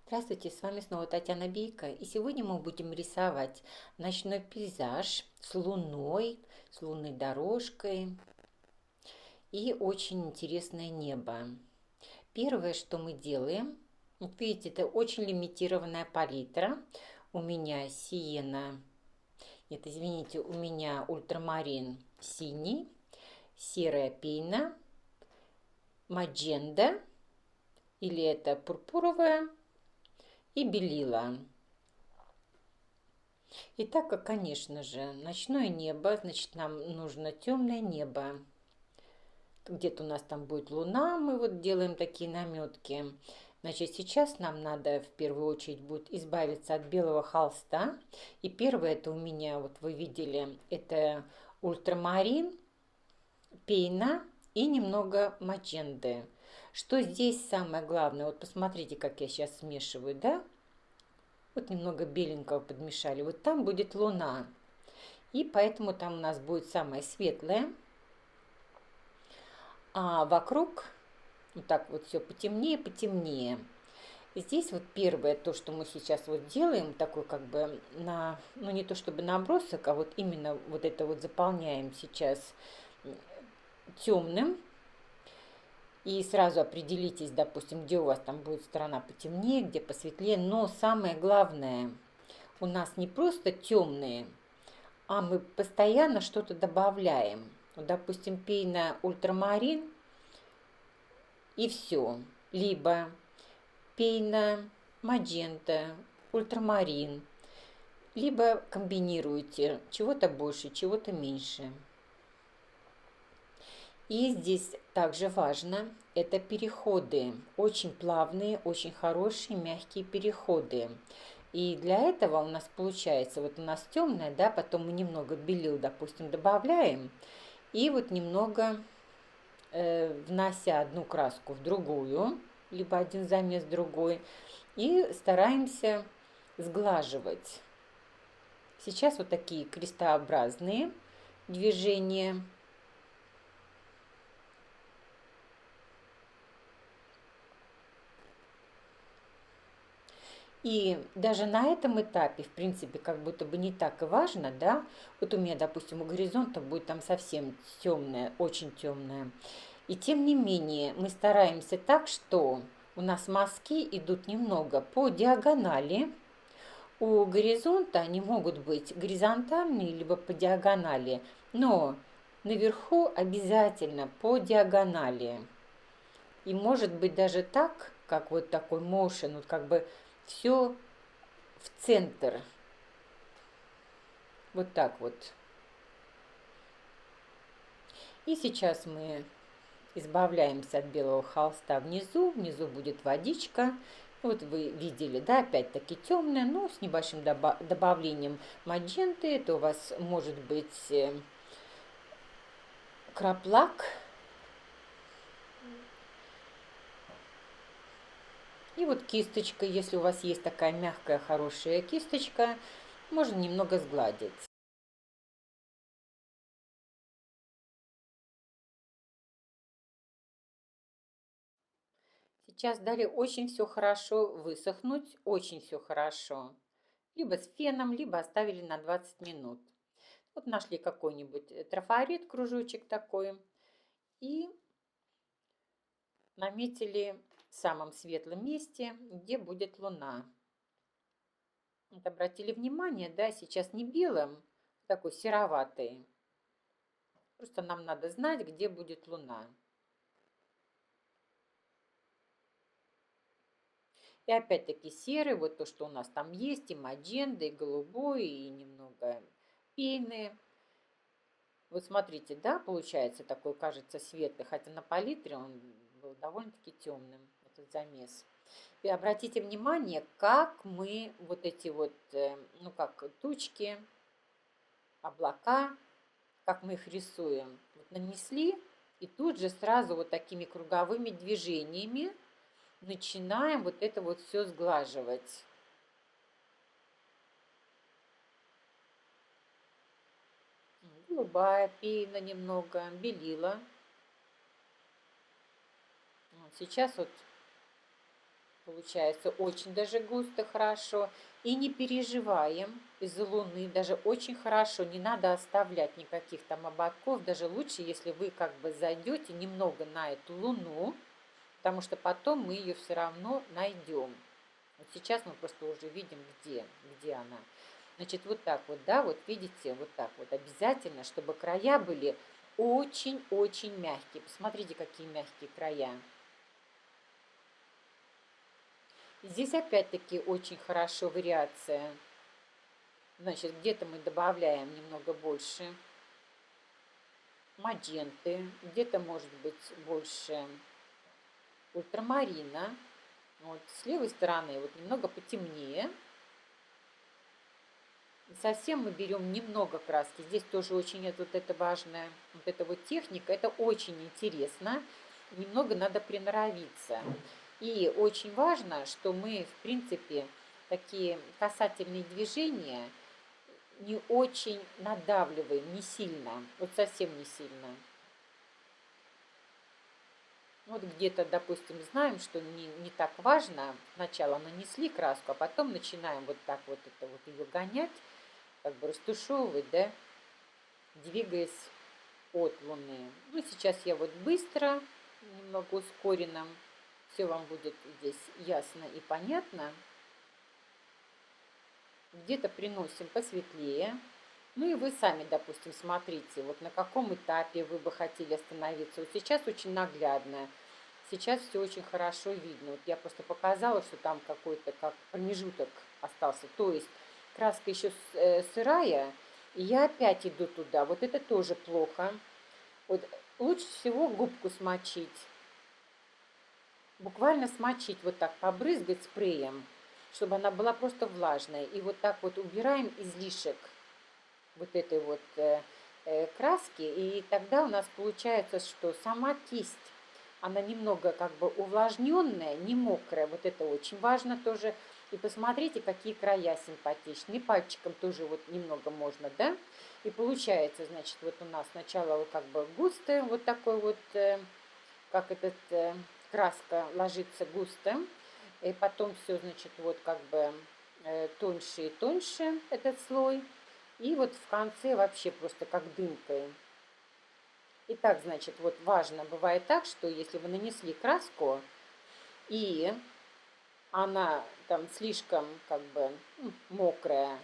Здравствуйте, с вами снова Татьяна Бейко, и сегодня мы будем рисовать ночной пейзаж с луной, с лунной дорожкой и очень интересное небо. Первое, что мы делаем, вот видите, это очень лимитированная палитра. У меня сиена, нет, извините, у меня ультрамарин синий, серая пена, мадженда, или это пурпуровая, и белила. И так как, конечно же, ночное небо, значит, нам нужно темное небо. Где-то у нас там будет луна, мы вот делаем такие наметки. Значит, сейчас нам надо в первую очередь будет избавиться от белого холста. И первое это у меня, вот вы видели, это ультрамарин, пейна и немного мадженды. Что здесь самое главное? Вот посмотрите, как я сейчас смешиваю, да? Вот немного беленького подмешали. Вот там будет луна. И поэтому там у нас будет самое светлое. А вокруг вот так вот все потемнее, потемнее. И здесь вот первое, то, что мы сейчас вот делаем, такой как бы на, ну не то чтобы набросок, а вот именно вот это вот заполняем сейчас темным. И сразу определитесь, допустим, где у вас там будет сторона потемнее, где посветлее. Но самое главное, у нас не просто темные, а мы постоянно что-то добавляем. Вот, допустим, пейна ультрамарин и все. Либо пейна маджента, ультрамарин. Либо комбинируете чего-то больше, чего-то меньше. И здесь также важно, это переходы. Очень плавные, очень хорошие, мягкие переходы. И для этого у нас получается, вот у нас темное, да, потом мы немного белил, допустим, добавляем. И вот немного, внося одну краску в другую, либо один замес в другой, и стараемся сглаживать. Сейчас вот такие крестообразные движения. И даже на этом этапе, в принципе, как будто бы не так и важно, да. Вот у меня, допустим, у горизонта будет там совсем темное, очень темное. И тем не менее мы стараемся так, что у нас мазки идут немного по диагонали. У горизонта они могут быть горизонтальные, либо по диагонали, но наверху обязательно по диагонали. И может быть даже так, как вот такой motion, вот как бы все в центр. Вот так вот. И сейчас мы избавляемся от белого холста внизу. Внизу будет водичка. Вот вы видели, да, опять-таки темная, но с небольшим добавлением мадженты. Это у вас может быть краплак. И вот кисточка, если у вас есть такая мягкая, хорошая кисточка, можно немного сгладить. Сейчас дали очень все хорошо высохнуть, очень все хорошо. Либо с феном, либо оставили на 20 минут. Вот нашли какой-нибудь трафарет, кружочек такой, и наметили в самом светлом месте, где будет луна. Вот обратили внимание, да, сейчас не белым, такой сероватый. Просто нам надо знать, где будет луна. И опять-таки серый, вот то, что у нас там есть, и мадженда, и голубой, и немного пены. Вот смотрите, да, получается такой, кажется, светлый, хотя на палитре он был довольно-таки темным, этот замес. И обратите внимание, как мы вот эти вот, ну как тучки, облака, как мы их рисуем. Вот нанесли, и тут же сразу вот такими круговыми движениями начинаем вот это вот все сглаживать. Голубая пена немного, белила. Вот сейчас вот Получается очень даже густо, хорошо. И не переживаем из-за луны, даже очень хорошо. Не надо оставлять никаких там ободков. Даже лучше, если вы как бы зайдете немного на эту луну, потому что потом мы ее все равно найдем. Вот сейчас мы просто уже видим, где она. Значит, вот так вот, да, вот видите, вот так вот. Обязательно, чтобы края были очень-очень мягкие. Посмотрите, какие мягкие края. Здесь опять-таки очень хорошо вариация. Значит, где-то мы добавляем немного больше мадженты, где-то может быть больше ультрамарина. Вот с левой стороны вот немного потемнее. И совсем мы берем немного краски. Здесь тоже очень вот это важная вот эта вот техника. Это очень интересно. Немного надо приноровиться. И очень важно, что мы, в принципе, такие касательные движения не очень надавливаем, не сильно, вот совсем не сильно. Вот где-то, допустим, знаем, что не так важно, сначала нанесли краску, а потом начинаем вот так вот это вот ее гонять, как бы растушевывать, да, двигаясь от Луны. Ну, сейчас я вот быстро, немного ускоренно, все вам будет здесь ясно и понятно. Где-то приносим посветлее. Ну и вы сами, допустим, смотрите, вот на каком этапе вы бы хотели остановиться. Вот сейчас очень наглядно, сейчас все очень хорошо видно. Вот я просто показала, что там какой-то как промежуток остался. То есть краска еще сырая, и я опять иду туда. Вот это тоже плохо. Вот лучше всего губку смочить. Буквально смочить, вот так побрызгать спреем, чтобы она была просто влажная. И вот так вот убираем излишек вот этой вот краски, и тогда у нас получается, что сама кисть, она немного как бы увлажненная, не мокрая, вот это очень важно тоже. И посмотрите, какие края симпатичные, пальчиком тоже вот немного можно, да, и получается, значит, вот у нас сначала вот как бы густая, вот такой вот, как этот, краска ложится густо, и потом все, значит, вот как бы тоньше и тоньше этот слой, и вот в конце вообще просто как дымкой. Итак, значит, вот важно, бывает так, что если вы нанесли краску, и она там слишком как бы мокрая,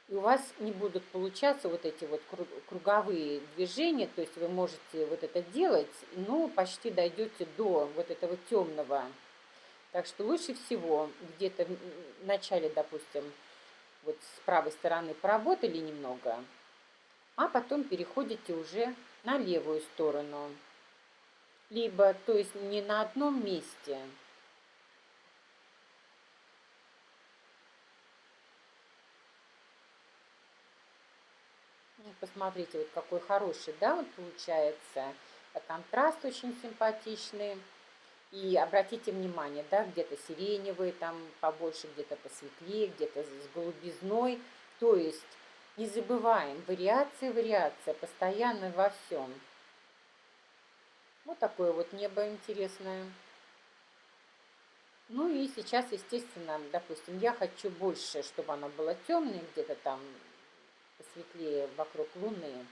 и у вас не будут получаться вот эти вот круговые движения, то есть вы можете вот это делать, но почти дойдете до вот этого темного. Так что лучше всего где-то в начале, допустим, вот с правой стороны поработали немного, а потом переходите уже на левую сторону. Либо, то есть не на одном месте. Посмотрите, вот какой хороший, да, вот получается. Контраст очень симпатичный. И обратите внимание, да, где-то сиреневый, там побольше, где-то посветлее, где-то с голубизной. То есть не забываем, вариация, вариация, постоянно во всем. Вот такое вот небо интересное. Ну и сейчас, естественно, допустим, я хочу больше, чтобы она была темной, где-то там посветлее вокруг Луны.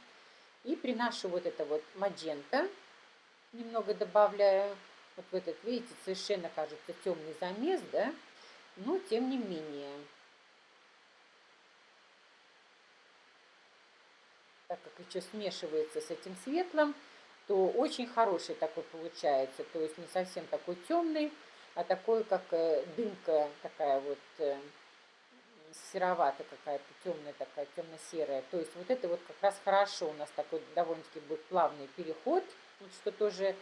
И приношу вот это вот маджента, немного добавляю. Вот в этот, видите, совершенно кажется темный замес, да? Но тем не менее. Так как еще смешивается с этим светлым, то очень хороший такой получается. То есть не совсем такой темный, а такой, как дымка такая вот сероватая какая-то, темная такая, темно-серая. То есть вот это вот как раз хорошо. У нас такой довольно-таки будет плавный переход, что тоже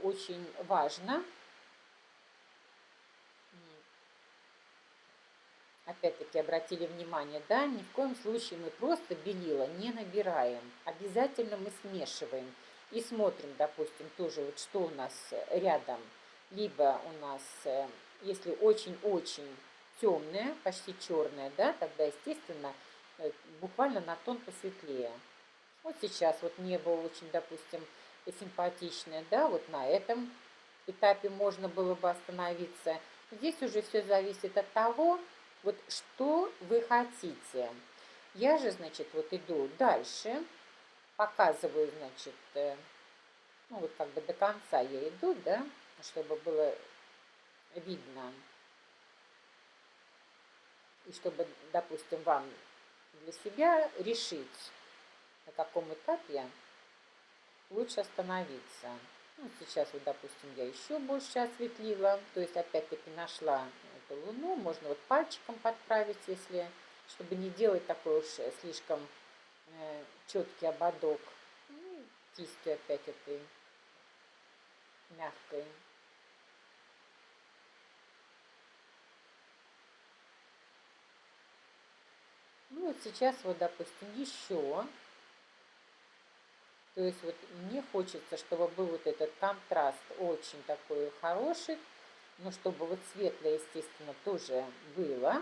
очень важно. Опять-таки обратили внимание, да, ни в коем случае мы просто белила не набираем. Обязательно мы смешиваем и смотрим, допустим, тоже вот что у нас рядом. Либо у нас, если очень-очень темная, почти черная, да, тогда, естественно, буквально на тон посветлее. Вот сейчас вот небо очень, допустим, симпатичное, да, вот на этом этапе можно было бы остановиться. Здесь уже все зависит от того, вот что вы хотите. Я же, значит, вот иду дальше, показываю, значит, ну вот как бы до конца я иду, да, чтобы было видно. И чтобы, допустим, вам для себя решить, на каком этапе лучше остановиться. Ну, сейчас вот, допустим, я еще больше осветлила, то есть опять-таки нашла эту луну, можно вот пальчиком подправить, если, чтобы не делать такой уж слишком четкий ободок. Ну, кистью опять этой мягкой. Ну вот сейчас вот, допустим, еще. То есть вот мне хочется, чтобы был вот этот контраст очень такой хороший, но чтобы вот светлое, естественно, тоже было,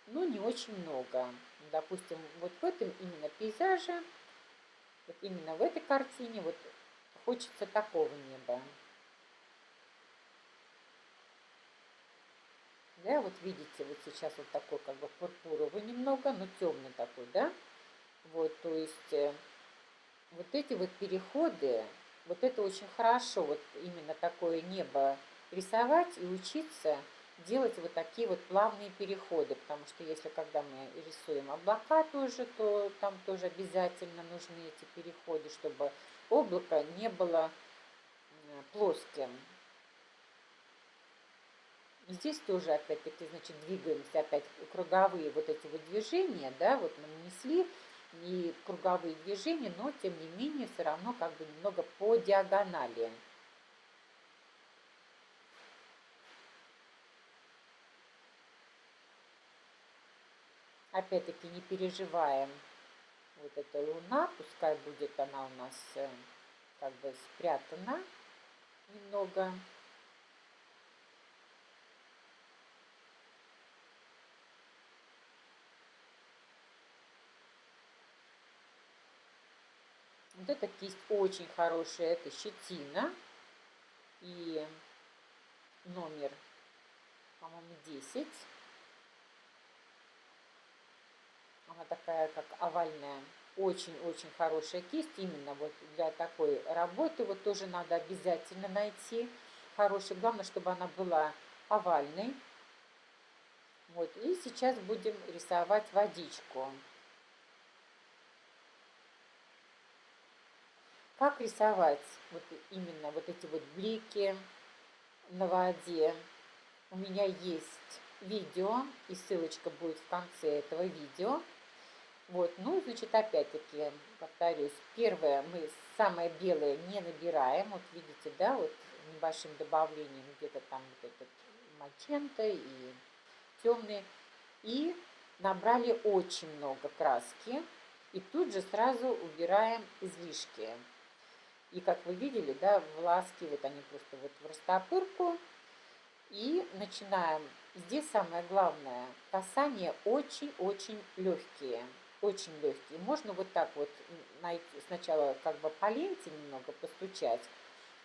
но не очень много. Допустим, вот в этом именно пейзаже, вот именно в этой картине вот хочется такого неба. Да, вот видите, вот сейчас вот такой как бы пурпуровый немного, но темный такой, да? Вот, то есть вот эти вот переходы, вот это очень хорошо, вот именно такое небо рисовать и учиться делать вот такие вот плавные переходы, потому что если когда мы рисуем облака тоже, то там тоже обязательно нужны эти переходы, чтобы облако не было плоским. Здесь тоже опять-таки, значит, двигаемся опять круговые вот эти вот движения, да, вот мы нанесли и круговые движения, но тем не менее все равно как бы немного по диагонали. Опять-таки не переживаем, вот эта луна, пускай будет она у нас как бы спрятана немного. Вот эта кисть очень хорошая, это щетина и номер, по-моему, 10. Она такая, как овальная. Очень-очень хорошая кисть. Именно вот для такой работы вот тоже надо обязательно найти хороший. Главное, чтобы она была овальной. Вот. И сейчас будем рисовать водичку. Как рисовать вот именно вот эти вот блики на воде? У меня есть видео, и ссылочка будет в конце этого видео. Вот, ну, значит, опять-таки, повторюсь, первое, мы самое белое не набираем, вот видите, да, вот небольшим добавлением где-то там вот этот магента и темный, и набрали очень много краски, и тут же сразу убираем излишки. И как вы видели, да, волоски, вот они просто вот в растопырку, и начинаем. Здесь самое главное, касания очень-очень легкие. Очень легкие. Можно вот так вот найти, сначала как бы по ленте немного постучать,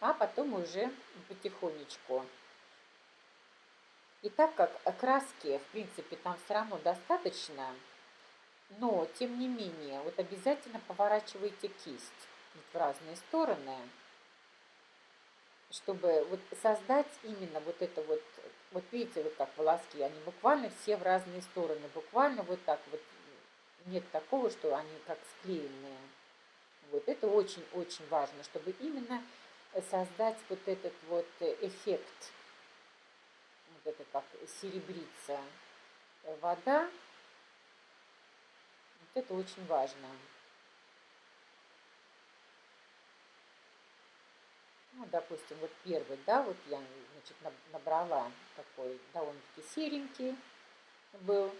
а потом уже потихонечку. И так как краски, в принципе, там все равно достаточно, но тем не менее, вот обязательно поворачивайте кисть вот в разные стороны, чтобы вот создать именно вот это вот видите, вот как волоски, они буквально все в разные стороны, буквально вот так вот, нет такого, что они как склеенные. Вот это очень-очень важно, чтобы именно создать вот этот вот эффект, вот это как серебрится вода, вот это очень важно. Ну, допустим, вот первый, да, вот я, значит, набрала такой довольно-таки серенький был.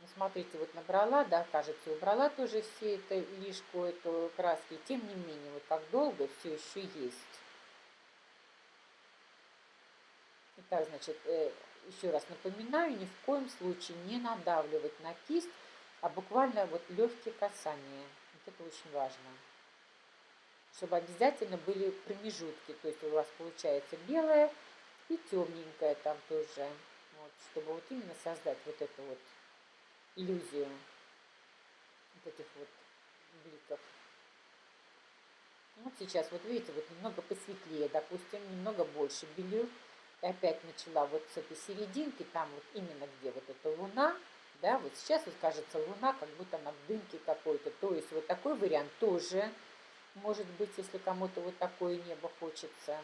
Ну, смотрите, вот набрала, да, кажется, убрала тоже все это лишку, эту краски. Тем не менее, вот как долго все еще есть. Итак, значит, еще раз напоминаю, ни в коем случае не надавливать на кисть, а буквально вот легкие касания. Вот это очень важно. Чтобы обязательно были промежутки. То есть у вас получается белое, И темненькая там тоже. Вот, чтобы вот именно создать вот эту вот иллюзию вот этих вот бликов. Вот сейчас, вот видите, вот немного посветлее, допустим, немного больше белю. И опять начала вот с этой серединки, там вот именно где вот эта луна, да, вот сейчас вот кажется луна как будто на дымке какой-то. То есть вот такой вариант тоже может быть, если кому-то вот такое небо хочется.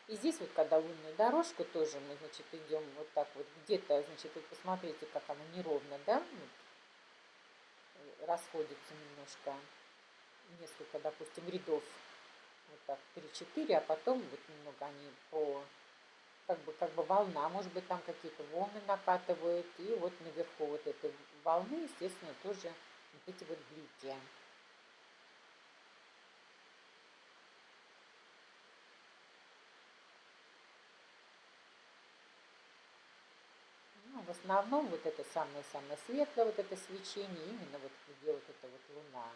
И здесь вот, когда лунную дорожку тоже мы, значит, идем вот так вот где-то, значит, вот посмотрите, как она неровно, да, вот, расходится немножко, несколько, допустим, рядов, вот так, 3-4, а потом вот немного они по, как бы волна, может быть, там какие-то волны накатывают, и вот наверху вот этой волны, естественно, тоже вот эти вот блики. Ну, в основном вот это самое-самое светлое, вот это свечение, именно вот где вот эта вот луна.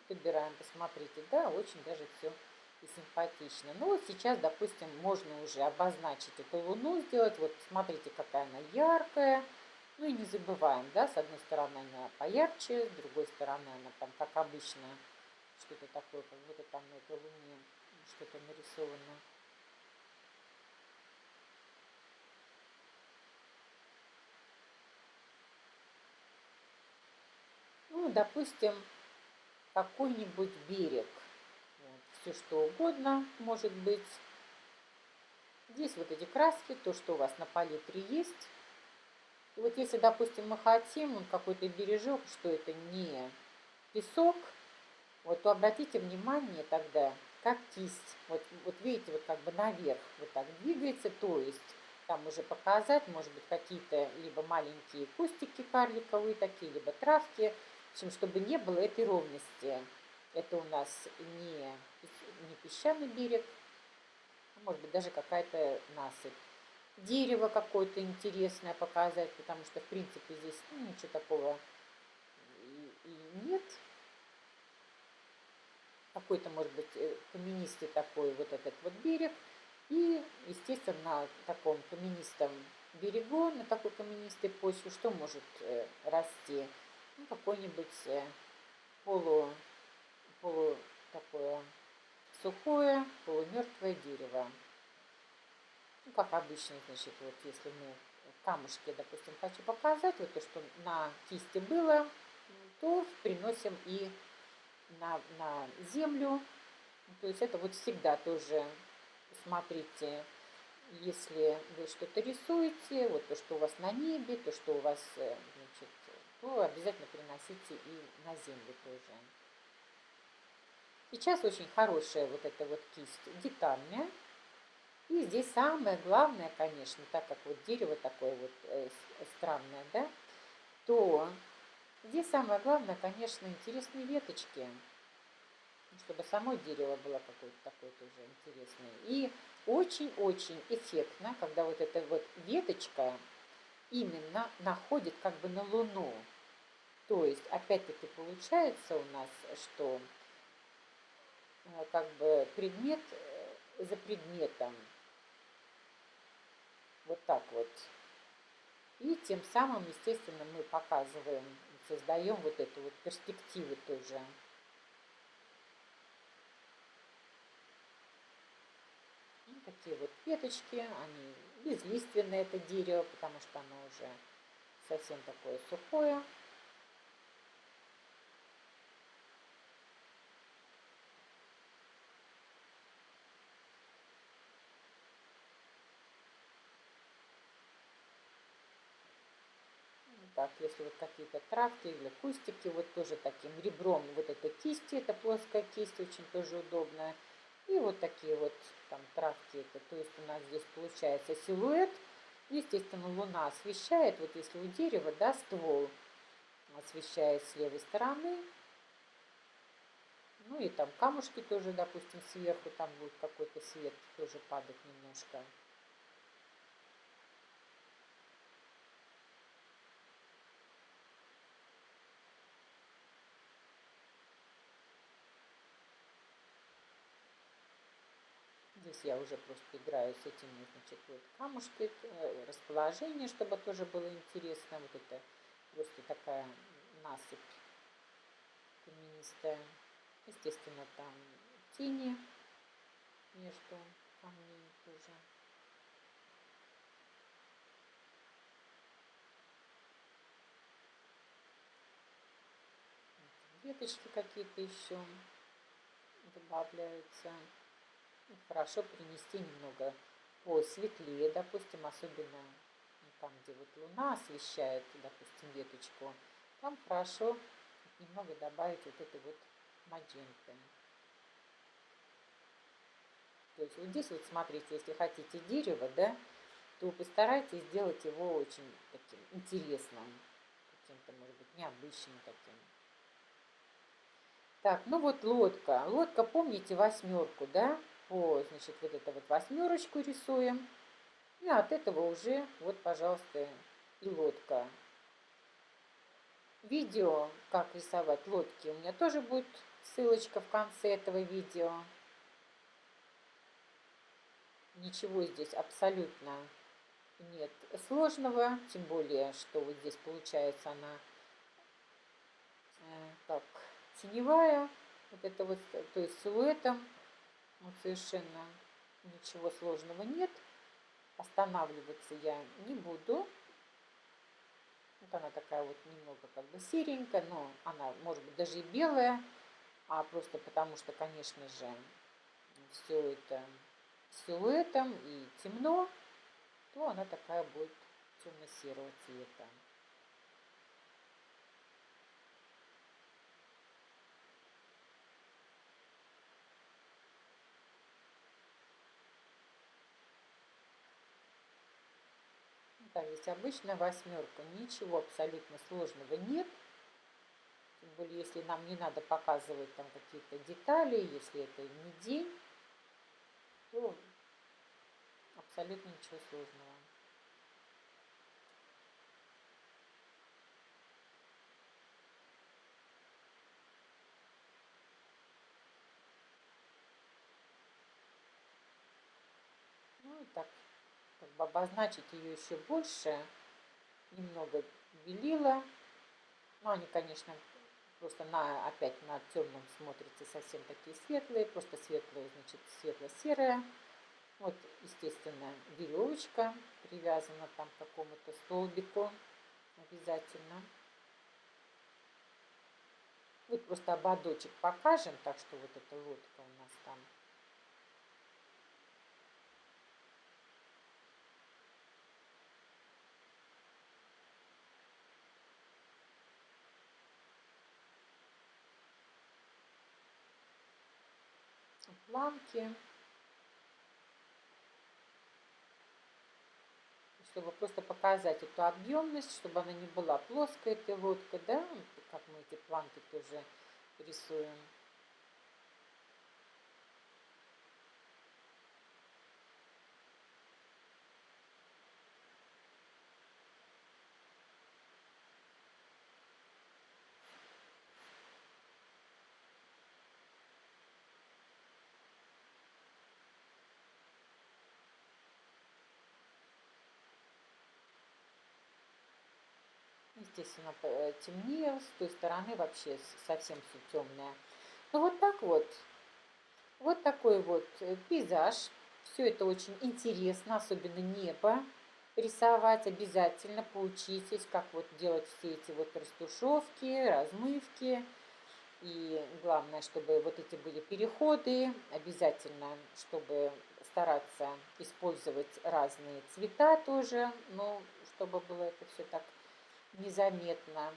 Подбираем, посмотрите, да, очень даже все и симпатично. Ну вот сейчас, допустим, можно уже обозначить эту луну, сделать, вот смотрите, какая она яркая. Ну и не забываем, да, с одной стороны она поярче, с другой стороны она там, как обычно, что-то такое, как будто там на этой луне что-то нарисовано. Ну, допустим, какой-нибудь берег. Вот, все что угодно может быть. Здесь вот эти краски, то, что у вас на палитре есть. И вот если, допустим, мы хотим какой-то бережок, что это не песок, вот, то обратите внимание тогда, как кисть, вот видите, вот как бы наверх вот так двигается, то есть там уже показать, может быть, какие-то либо маленькие кустики карликовые такие, либо травки, в общем, чтобы не было этой ровности. Это у нас не песчаный берег, а может быть, даже какая-то насыпь. Дерево какое-то интересное показать, потому что, в принципе, здесь ничего такого и нет. Какой-то, может быть, каменистый такой вот этот вот берег. И, естественно, на таком каменистом берегу, на такой каменистой почве, что может расти? Ну, какое-нибудь полу, полу такое сухое, полумертвое дерево. Ну, как обычно, значит, вот если мы камушки, допустим, хочу показать, вот то, что на кисти было, то приносим и на землю. То есть это вот всегда тоже, смотрите, если вы что-то рисуете, вот то, что у вас на небе, то, что у вас, значит, то обязательно приносите и на землю тоже. Сейчас очень хорошая вот эта вот кисть детальная. И здесь самое главное, конечно, так как вот дерево такое вот странное, да, то здесь самое главное, конечно, интересные веточки, чтобы само дерево было какое-то такое тоже интересное. И очень-очень эффектно, когда вот эта вот веточка именно находит как бы на Луну. То есть, опять-таки, получается у нас, что как бы предмет за предметом. Вот так вот. И тем самым, естественно, мы показываем, создаем вот эту вот перспективу тоже. Ну, такие вот веточки, они безлиственное это дерево, потому что оно уже совсем такое сухое. Так, если вот какие-то травки или кустики, вот тоже таким ребром, вот эта кисть, это плоская кисть, очень тоже удобная. И вот такие вот там травки, это, то есть у нас здесь получается силуэт. Естественно, луна освещает, вот если у дерева, да, ствол освещает с левой стороны, ну и там камушки тоже, допустим, сверху, там будет какой-то свет тоже падать немножко. Здесь я уже просто играю с этими, значит, вот камушки, расположение, чтобы тоже было интересно. Вот это просто такая насыпь каменистая. Естественно, там тени между камней тоже. Веточки какие-то еще добавляются. Хорошо принести немного посветлее, допустим, особенно там, где вот луна освещает, допустим, веточку, там хорошо немного добавить вот этой вот мадженты. То есть вот здесь вот смотрите, если хотите дерево, да, то постарайтесь сделать его очень таким интересным, каким-то, может быть, необычным таким. Так, ну вот лодка. Лодка, помните восьмерку, да? Значит, вот это вот восьмерочку рисуем. И от этого уже, вот, пожалуйста, и лодка. Видео, как рисовать лодки, у меня тоже будет ссылочка в конце этого видео. Ничего здесь абсолютно нет сложного, тем более, что вот здесь получается она как теневая, вот это вот, то есть силуэтом, вот совершенно ничего сложного нет. Останавливаться я не буду. Вот она такая вот немного как бы серенькая, но она может быть даже и белая, а просто потому что, конечно же, все это силуэтом и темно, то она такая будет темно-серого цвета. Да, здесь обычная восьмерка, ничего абсолютно сложного нет. Тем более, если нам не надо показывать там какие-то детали, если это не день, то абсолютно ничего сложного. Ну и так, как бы обозначить ее еще больше, немного белила. Ну, они, конечно, просто опять на темном смотрятся совсем такие светлые, просто светлые, значит, светло-серая. Вот, естественно, веревочка привязана там к какому-то столбику обязательно. Вот просто ободочек покажем, так что вот эта лодка у нас там. Планки, чтобы просто показать эту объемность, чтобы она не была плоская, эта лодка, да, как мы эти планки тоже рисуем. Естественно, темнее, с той стороны вообще совсем все темное. Ну вот так вот. Вот такой вот пейзаж. Все это очень интересно, особенно небо рисовать. Обязательно поучитесь, как вот делать все эти вот растушевки, размывки. И главное, чтобы вот эти были переходы. Обязательно, чтобы стараться использовать разные цвета тоже, но чтобы было это все так незаметно.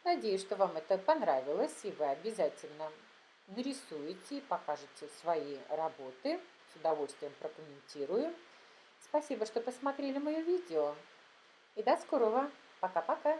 Надеюсь, что вам это понравилось, и вы обязательно нарисуете и покажете свои работы. С удовольствием прокомментирую. Спасибо, что посмотрели мое видео. И до скорого. Пока-пока.